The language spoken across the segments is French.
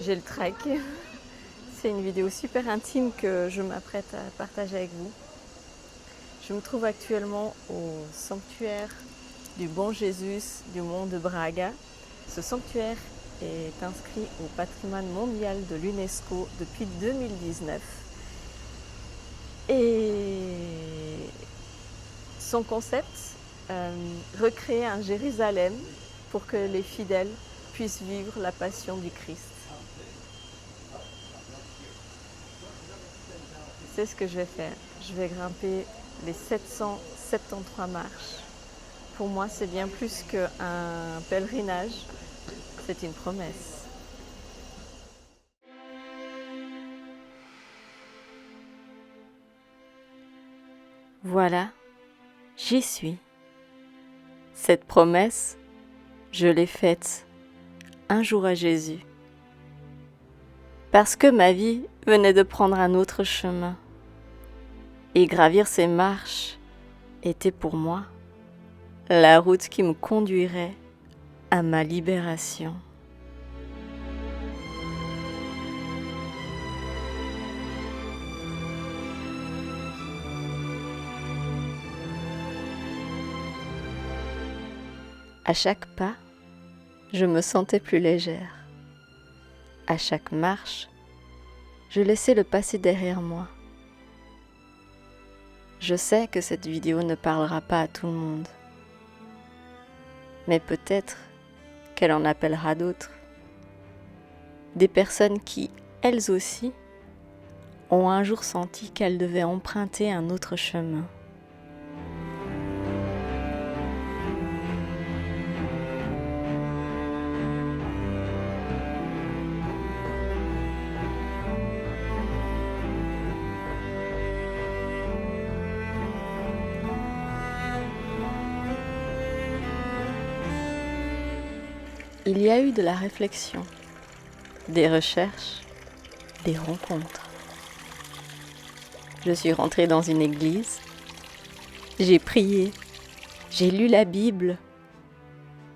j'ai le trek. C'est une vidéo super intime que je m'apprête à partager avec vous. Je me trouve actuellement au sanctuaire du Bon Jésus du Mont de Braga. Ce sanctuaire est inscrit au patrimoine mondial de l'UNESCO depuis 2019. Et son concept, recréer un Jérusalem pour que les fidèles puissent vivre la passion du Christ. C'est ce que je vais faire. Je vais grimper les 773 marches. Pour moi, c'est bien plus qu'un pèlerinage, c'est une promesse. Voilà, j'y suis. Cette promesse, je l'ai faite un jour à Jésus. Parce que ma vie venait de prendre un autre chemin. Et gravir ces marches était pour moi la route qui me conduirait à ma libération. À chaque pas, je me sentais plus légère. À chaque marche, je laissais le passé derrière moi. Je sais que cette vidéo ne parlera pas à tout le monde, mais peut-être qu'elle en appellera d'autres. Des personnes qui, elles aussi, ont un jour senti qu'elles devaient emprunter un autre chemin. Il y a eu de la réflexion, des recherches, des rencontres. Je suis rentrée dans une église, j'ai prié, j'ai lu la Bible,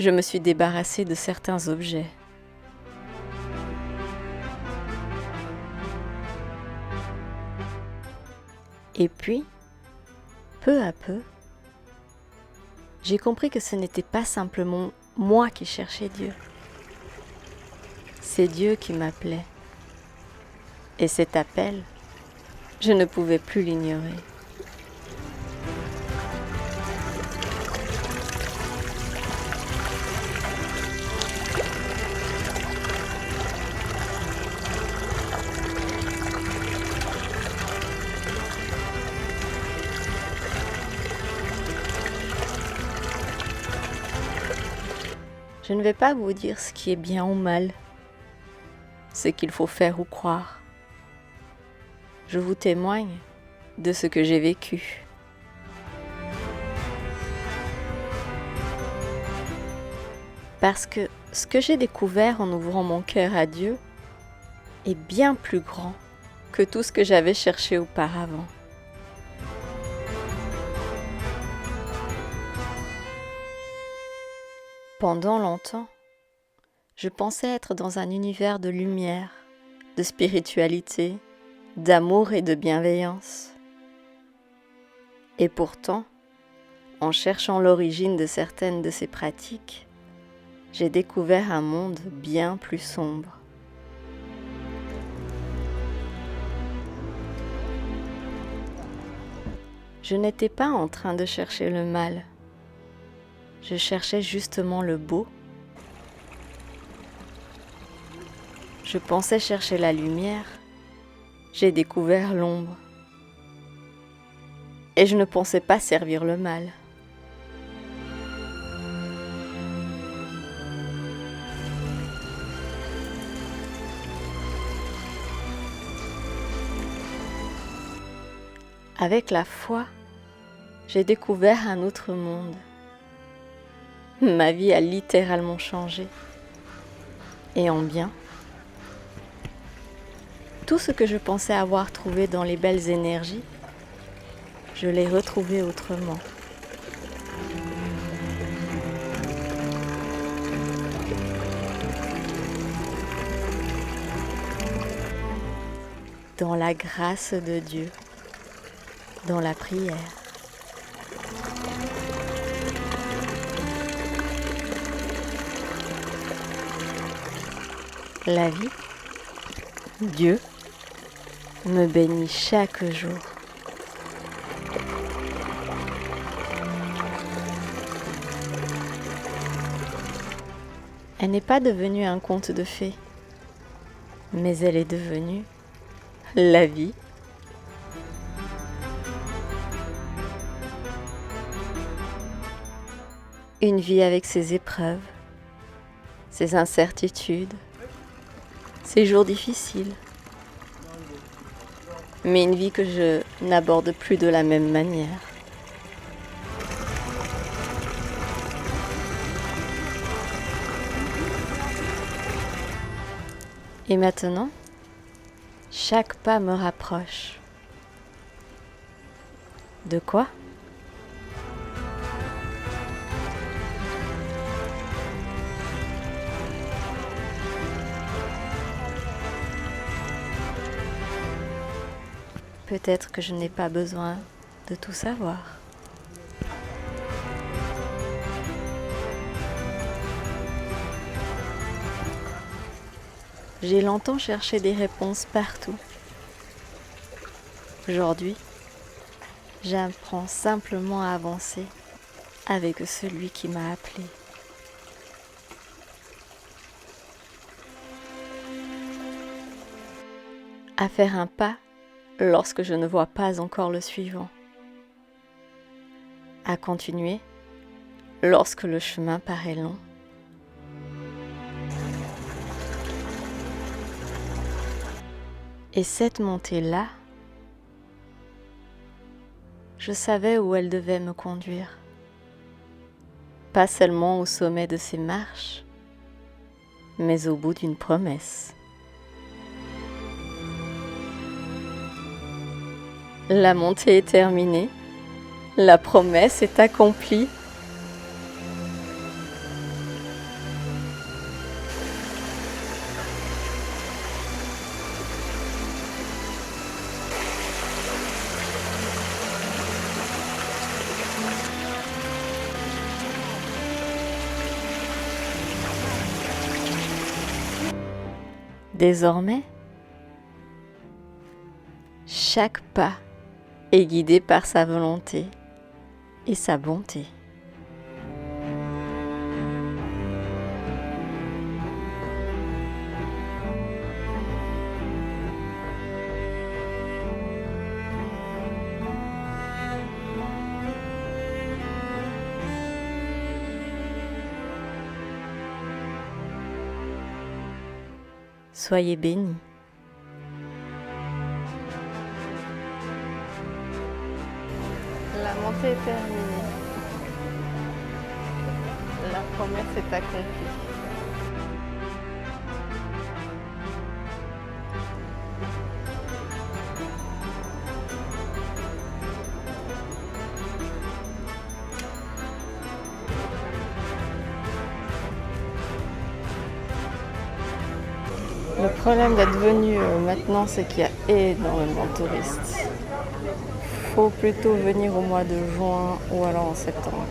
je me suis débarrassée de certains objets. Et puis, peu à peu, j'ai compris que ce n'était pas simplement moi qui cherchais Dieu. C'est Dieu qui m'appelait. Et cet appel, je ne pouvais plus l'ignorer. Je ne vais pas vous dire ce qui est bien ou mal, ce qu'il faut faire ou croire. Je vous témoigne de ce que j'ai vécu. Parce que ce que j'ai découvert en ouvrant mon cœur à Dieu est bien plus grand que tout ce que j'avais cherché auparavant. Pendant longtemps, je pensais être dans un univers de lumière, de spiritualité, d'amour et de bienveillance. Et pourtant, en cherchant l'origine de certaines de ces pratiques, j'ai découvert un monde bien plus sombre. Je n'étais pas en train de chercher le mal. Je cherchais justement le beau. Je pensais chercher la lumière. J'ai découvert l'ombre. Et je ne pensais pas servir le mal. Avec la foi, j'ai découvert un autre monde. Ma vie a littéralement changé. Et en bien. Tout ce que je pensais avoir trouvé dans les belles énergies, je l'ai retrouvé autrement. dans la grâce de Dieu, dans la prière. La vie, Dieu, me bénit chaque jour. Elle n'est pas devenue un conte de fées, mais elle est devenue la vie. Une vie avec ses épreuves, ses incertitudes, ses jours difficiles. Mais une vie que je n'aborde plus de la même manière. Et maintenant, chaque pas me rapproche. De quoi ? Peut-être que je n'ai pas besoin de tout savoir. J'ai longtemps cherché des réponses partout. Aujourd'hui, j'apprends simplement à avancer avec celui qui m'a appelé. À faire un pas lorsque je ne vois pas encore le suivant. À continuer lorsque le chemin paraît long. Et cette montée-là, je savais où elle devait me conduire. Pas seulement au sommet de ces marches, mais au bout d'une promesse. La montée est terminée, la promesse est accomplie. Désormais, chaque pas est guidé par sa volonté et sa bonté. Soyez bénis. La montée est terminée. La promesse est accomplie. Le problème d'être venu maintenant, c'est qu'il y a énormément de touristes. Faut plutôt venir au mois de juin ou alors en septembre.